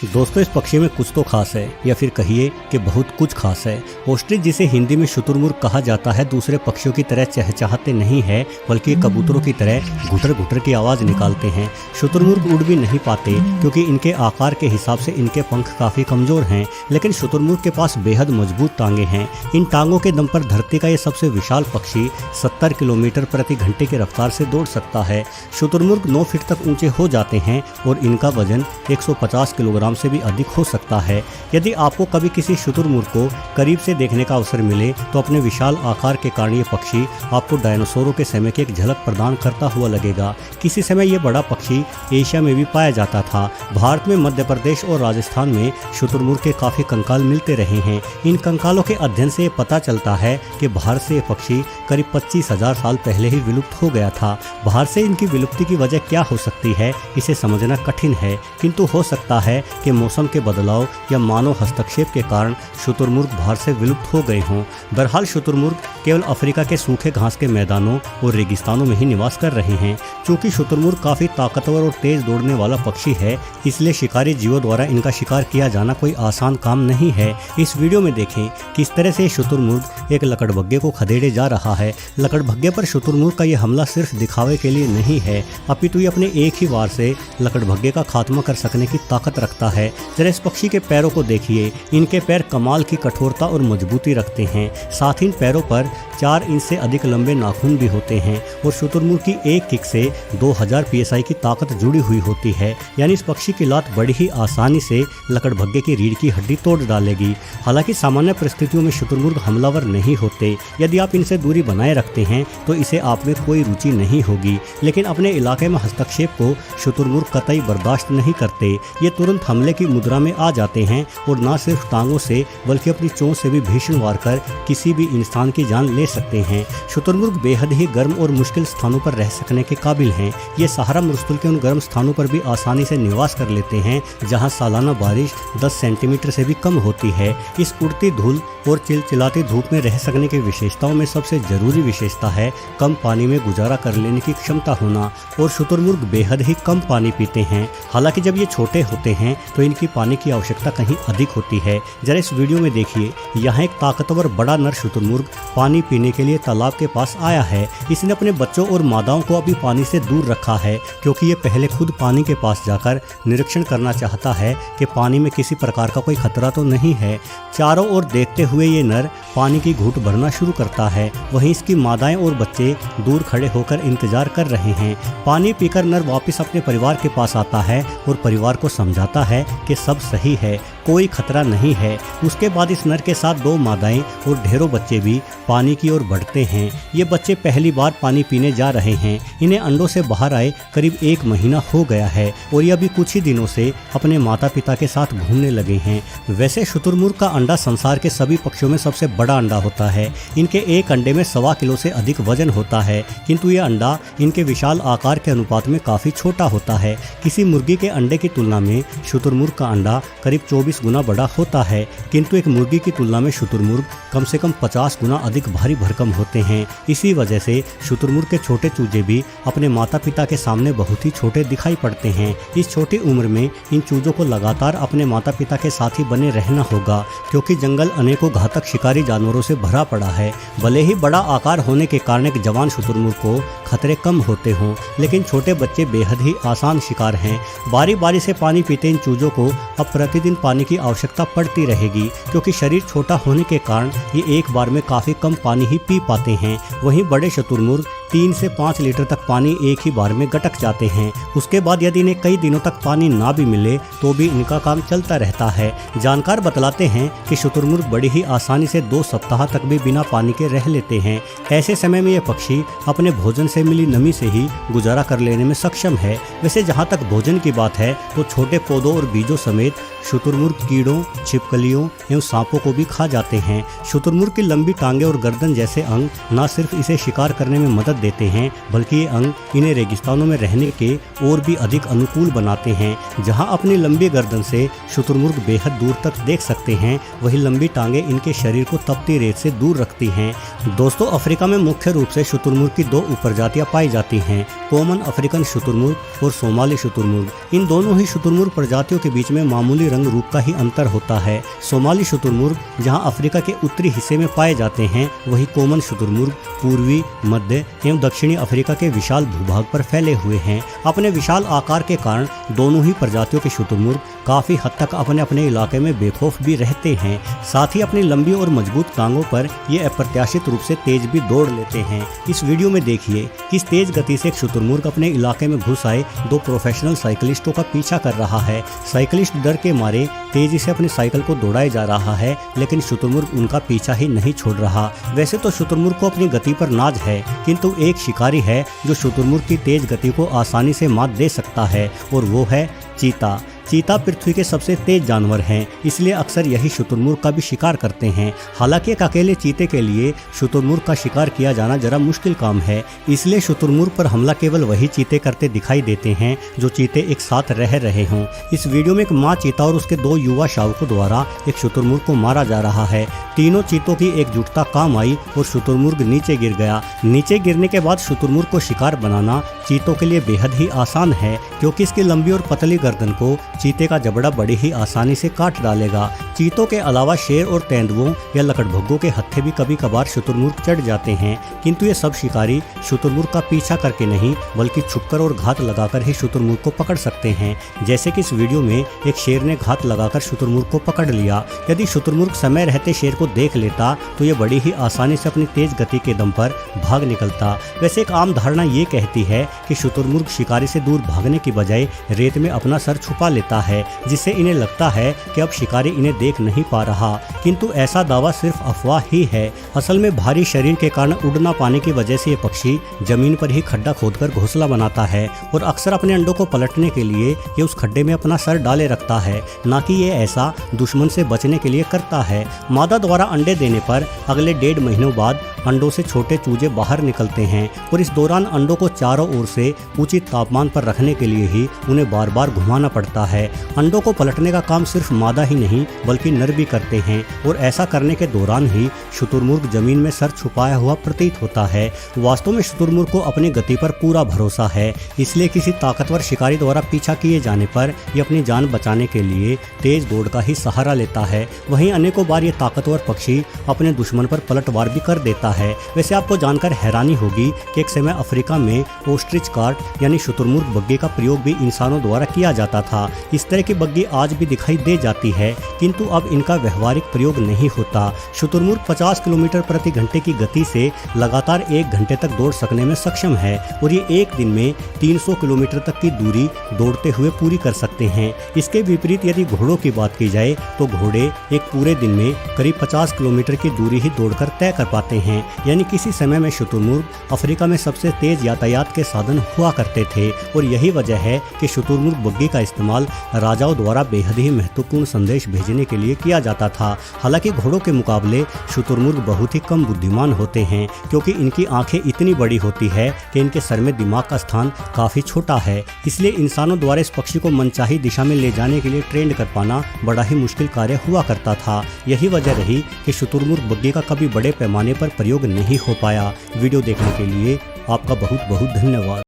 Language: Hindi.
दोस्तों, इस पक्षी में कुछ तो खास है, या फिर कहिए कि बहुत कुछ खास है। ऑस्ट्रिच, जिसे हिंदी में शुतुरमुर्ग कहा जाता है, दूसरे पक्षियों की तरह चहचहाते नहीं है, बल्कि कबूतरों की तरह घुटर घुटर की आवाज निकालते हैं। शुतुरमुर्ग उड़ भी नहीं पाते क्योंकि इनके आकार के हिसाब से इनके पंख काफी कमजोर हैं, लेकिन शुतुरमुर्ग के पास बेहद मजबूत टांगे हैं। इन टांगों के दम पर धरती का ये सबसे विशाल पक्षी 70 किलोमीटर प्रति घंटे की रफ्तार से दौड़ सकता है। शुतुरमुर्ग 9 फीट तक ऊंचे हो जाते हैं और इनका वजन 150 किलोग्राम से भी अधिक हो सकता है। यदि आपको कभी किसी शुतुरमुर्ग को करीब से देखने का अवसर मिले तो अपने विशाल आकार के कारण ये पक्षी आपको डायनासोरों के समय की एक झलक प्रदान करता हुआ लगेगा। किसी समय ये बड़ा पक्षी एशिया में भी पाया जाता था। भारत में मध्य प्रदेश और राजस्थान में शुतुरमुर्ग के काफी कंकाल मिलते रहे हैं। इन कंकालों के अध्ययन से पता चलता है कि भारत से ये पक्षी करीब 25,000 साल पहले ही विलुप्त हो गया था। भारत से इनकी विलुप्ति की वजह क्या हो सकती है, इसे समझना कठिन है, किंतु हो सकता है कि मौसम के बदलाव या मानव हस्तक्षेप के कारण शुतुरमुर्ग भारत से विलुप्त हो गए हों। बहरहाल शुतुरमुर्ग केवल अफ्रीका के सूखे घास के मैदानों और रेगिस्तानों में ही निवास कर रहे हैं। चूंकि शुतुरमुर्ग काफी ताकतवर और तेज दौड़ने वाला पक्षी है, इसलिए शिकारी जीवों द्वारा इनका शिकार किया जाना कोई आसान काम नहीं है। इस वीडियो में देखें किस तरह से शुतुरमुर्ग एक लकड़बग्घे को खदेड़े जा रहा है। लकड़बग्घे पर शुतुरमुर्ग का यह हमला सिर्फ दिखावे के लिए नहीं है, अपितु ये अपने एक ही वार से लकड़बग्घे का खात्मा कर सकने की ताकत रखता है। जरा इस पक्षी के पैरों को देखिए, इनके पैर कमाल की कठोरता और मजबूती रखते हैं। साथ ही इन पैरों पर 4 इंच से अधिक लंबे नाखून भी होते हैं और शुतुरमुर्ग की एक किक से 2000 psi की ताकत जुड़ी हुई होती है। यानी इस पक्षी की लात बड़ी ही आसानी से लकड़बग्घे की रीढ़ की हड्डी तोड़ डालेगी। हालांकि सामान्य परिस्थितियों में शुतुरमुर्ग हमलावर नहीं होते। यदि आप इनसे दूरी बनाए रखते हैं तो इसे आप में कोई रुचि नहीं होगी, लेकिन अपने इलाके में हस्तक्षेप को शुतुरमुर्ग कतई बर्दाश्त नहीं करते। ये तुरंत हमले की मुद्रा में आ जाते हैं और न सिर्फ टांगों से बल्कि अपनी चोंच से भी भीषण वार कर किसी भी इंसान की जान ले सकते हैं। शुतुरमुर्ग बेहद ही गर्म और मुश्किल स्थानों पर रह सकने के काबिल हैं। ये सहारा मरुस्थल के उन गर्म स्थानों पर भी आसानी से निवास कर लेते हैं जहां सालाना बारिश 10 सेंटीमीटर से भी कम होती है। इस उड़ती धूल और चिलचिलाती धूप में रह सकने की विशेषताओं में सबसे जरूरी विशेषता है कम पानी में गुजारा कर लेने की क्षमता होना। और शुतुरमुर्ग बेहद ही कम पानी पीते हैं। हालांकि जब ये छोटे होते हैं तो इनकी पानी की आवश्यकता कहीं अधिक होती है। जरा इस वीडियो में देखिए, यहाँ एक ताकतवर बड़ा नर शुतुरमुर्ग पानी पीने के लिए तालाब के पास आया है। इसने अपने बच्चों और मादाओं को अभी पानी से दूर रखा है क्योंकि ये पहले खुद पानी के पास जाकर निरीक्षण करना चाहता है कि पानी में किसी प्रकार का कोई खतरा तो नहीं है। चारों ओर देखते हुए ये नर पानी की घूंट भरना शुरू करता है। वहीं इसकी मादाएं और बच्चे दूर खड़े होकर इंतजार कर रहे हैं। पानी पीकर नर वापस अपने परिवार के पास आता है और परिवार को समझाता है कि सब सही है, कोई खतरा नहीं है। उसके बाद इस नर के साथ 2 मादाएं और ढेरों बच्चे भी पानी की ओर बढ़ते हैं। ये बच्चे पहली बार पानी पीने जा रहे हैं। इन्हें अंडों से बाहर आए करीब 1 महीना हो गया है और ये अभी कुछ ही दिनों से अपने माता पिता के साथ घूमने लगे हैं। वैसे शुतुरमुर्ग का अंडा संसार के सभी पक्षियों में सबसे बड़ा अंडा होता है। इनके एक अंडे में 1.25 किलो से अधिक वजन होता है, किंतु ये अंडा इनके विशाल आकार के अनुपात में काफी छोटा होता है। किसी मुर्गी के अंडे की तुलना में शुतुरमुर्ग का अंडा करीब 24 गुना बड़ा होता है, किंतु एक मुर्गी की तुलना में शुतुरमुर्ग कम से कम 50 गुना अधिक भारी भरकम होते हैं। इसी वजह से शुतुरमुर्ग के छोटे चूजे भी अपने माता पिता के सामने बहुत ही छोटे दिखाई पड़ते हैं। इस छोटी उम्र में इन चूजों को लगातार अपने माता पिता के साथ ही बने रहना होगा क्योंकि जंगल अनेकों घातक शिकारी जानवरों से भरा पड़ा है। भले ही बड़ा आकार होने के कारण एक जवान शुतुरमुर्ग को खतरे कम होते हों, लेकिन छोटे बच्चे बेहद ही आसान शिकार हैं। बारी बारी से पानी पीते इन चूजों को अब प्रतिदिन पानी की आवश्यकता पड़ती रहेगी क्योंकि शरीर छोटा होने के कारण ये एक बार में काफी कम पानी ही पी पाते हैं। वहीं बड़े शुतुरमुर्ग 3 से 5 लीटर तक पानी एक ही बार में गटक जाते हैं। उसके बाद यदि इन्हें कई दिनों तक पानी ना भी मिले तो भी इनका काम चलता रहता है। जानकार बतलाते हैं कि शुतुरमुर्ग बड़ी ही आसानी से 2 सप्ताह तक भी बिना पानी के रह लेते हैं। ऐसे समय में ये पक्षी अपने भोजन से मिली नमी से ही गुजारा कर लेने में सक्षम है। वैसे जहाँ तक भोजन की बात है तो छोटे पौधों और बीजों समेत शुतुरमुर्ग कीड़ों, छिपकलियों एवं सांपों को भी खा जाते हैं। शुतुरमुर्ग की लंबी टांगे और गर्दन जैसे अंग न सिर्फ इसे शिकार करने में मदद देते हैं, बल्कि ये अंग इन्हें रेगिस्तानों में रहने के और भी अधिक अनुकूल बनाते हैं। जहां अपनी लंबी गर्दन से शुतुरमुर्ग बेहद दूर तक देख सकते हैं, वही लंबी टांगे इनके शरीर को तपती रेत से दूर रखती हैं। दोस्तों, अफ्रीका में मुख्य रूप से शुतुरमुर्ग की दो उपप्रजातियां पाई जाती हैं, कॉमन अफ्रीकन शुतुरमुर्ग और सोमाली शुतुरमुर्ग। इन दोनों ही शुतुरमुर्ग प्रजातियों के बीच में मामूली रंग रूप का ही अंतर होता है। सोमाली शुतुरमुर्ग जहां अफ्रीका के उत्तरी हिस्से में पाए जाते हैं, वही कॉमन शुतुरमुर्ग पूर्वी, मध्य एवं दक्षिणी अफ्रीका के विशाल भूभाग पर फैले हुए हैं। अपने विशाल आकार के कारण दोनों ही प्रजातियों के शुतुरमुर्ग काफी हद तक अपने अपने इलाके में बेखौफ भी रहते हैं। साथ ही अपनी लंबी और मजबूत टांगों पर ये अप्रत्याशित रूप से तेज भी दौड़ लेते हैं। इस वीडियो में देखिए किस तेज गति से एक शुतुरमुर्ग अपने इलाके में घुस आए दो प्रोफेशनल साइकिलिस्टों का पीछा कर रहा है। साइकिलिस्ट डर के मारे तेजी से अपनी साइकिल को दौड़ाए जा रहा है, लेकिन शुतुरमुर्ग उनका पीछा ही नहीं छोड़ रहा। वैसे तो शुतुरमुर्ग को अपनी गति पर नाज है, किंतु एक शिकारी है जो शुतुरमुर्ग की तेज गति को आसानी से मात दे सकता है, और वो है चीता। चीता पृथ्वी के सबसे तेज जानवर हैं, इसलिए अक्सर यही शुतुरमुर्ग का भी शिकार करते हैं। हालांकि एक अकेले चीते के लिए शुतुरमुर्ग का शिकार किया जाना जरा मुश्किल काम है, इसलिए शुतुरमुर्ग पर हमला केवल वही चीते करते दिखाई देते हैं जो चीते एक साथ रह रहे हों। इस वीडियो में एक माँ चीता और उसके दो युवा शावकों द्वारा एक शुतुरमुर्ग को मारा जा रहा है। तीनों चीतों की एकजुटता काम आई और शुतुरमुर्ग नीचे गिर गया। नीचे गिरने के बाद शुतुरमुर्ग को शिकार बनाना चीतों के लिए बेहद ही आसान है, क्योंकि इसकी लंबी और पतली गर्दन को चीते का जबड़ा बड़ी ही आसानी से काट डालेगा। चीतों के अलावा शेर और तेंदुओं या लकड़भग्गों के हत्थे भी कभी कभार शुतुरमुर्ग चढ़ जाते हैं, किंतु ये सब शिकारी शुतुरमुर्ग का पीछा करके नहीं बल्कि छुपकर और घात लगाकर ही शुतुरमुर्ग को पकड़ सकते हैं। जैसे कि इस वीडियो में एक शेर ने घात लगाकर शुतुरमुर्ग को पकड़ लिया। यदि शुतुरमुर्ग समय रहते शेर को देख लेता तो ये बड़ी ही आसानी से अपनी तेज गति के दम पर भाग निकलता। वैसे एक आम धारणा ये कहती है कि शुतुरमुर्ग शिकारी से दूर भागने की बजाय रेत में अपना सर छुपा लेता है, जिससे इन्हें लगता है कि अब शिकारी इन्हें देख नहीं पा रहा, किंतु ऐसा दावा सिर्फ अफवाह ही है। असल में भारी शरीर के कारण उड़ ना पाने की वजह से ये पक्षी जमीन पर ही खड्डा खोदकर घोंसला बनाता है और अक्सर अपने अंडों को पलटने के लिए ये उस खड्डे में अपना सर डाले रखता है, न कि ये ऐसा दुश्मन से बचने के लिए करता है। मादा द्वारा अंडे देने पर अगले 1.5 महीनों बाद अंडों से छोटे चूजे बाहर निकलते हैं और इस दौरान अंडों को चारों ओर से उचित तापमान पर रखने के लिए ही उन्हें बार बार घुमाना पड़ता है। अंडों को पलटने का काम सिर्फ मादा ही नहीं बल्कि नर भी करते हैं, और ऐसा करने के दौरान ही शुतुरमुर्ग जमीन में सर छुपाया हुआ प्रतीत होता है। वास्तव में शुतुरमुर्ग को अपनी गति पर पूरा भरोसा है, इसलिए किसी ताकतवर शिकारी द्वारा पीछा किए जाने पर ये अपनी जान बचाने के लिए तेज दौड़ का ही सहारा लेता है। वहीं अनेकों बार ये ताकतवर पक्षी अपने दुश्मन पर पलटवार भी कर देता है। वैसे आपको जानकर हैरानी होगी कि एक समय अफ्रीका में ओस्ट्रिच कार्ट यानी शुतुरमुर्ग बग्गी का प्रयोग भी इंसानों द्वारा किया जाता था। इस तरह की बग्गी आज भी दिखाई दे जाती है, किंतु अब इनका व्यवहारिक प्रयोग नहीं होता। शुतुरमुर्ग 50 किलोमीटर प्रति घंटे की गति से लगातार 1 घंटे तक दौड़ सकने में सक्षम है, और ये एक दिन में 300 किलोमीटर तक की दूरी दौड़ते हुए पूरी कर सकते हैं। इसके विपरीत यदि घोड़ों की बात की जाए तो घोड़े एक पूरे दिन में करीब 50 किलोमीटर की दूरी ही दौड़कर तय कर पाते हैं। यानी किसी समय में शुतुरमुर्ग अफ्रीका में सबसे तेज यातायात के साधन हुआ करते थे, और यही वजह है कि शुतुरमुर्ग बग्गी का इस्तेमाल राजाओं द्वारा बेहद ही महत्वपूर्ण संदेश भेजने के लिए किया जाता था। हालांकि घोड़ों के मुकाबले शुतुरमुर्ग बहुत ही कम बुद्धिमान होते हैं, क्योंकि इनकी आंखें इतनी बड़ी होती है कि इनके सर में दिमाग का स्थान काफी छोटा है। इसलिए इंसानों द्वारा इस पक्षी को मनचाही दिशा में ले जाने के लिए ट्रेंड कर पाना बड़ा ही मुश्किल कार्य हुआ करता था। यही वजह रही कि शुतुरमुर्ग बग्गी का कभी बड़े पैमाने पर प्रयोग नहीं हो पाया। वीडियो देखने के लिए आपका बहुत बहुत धन्यवाद।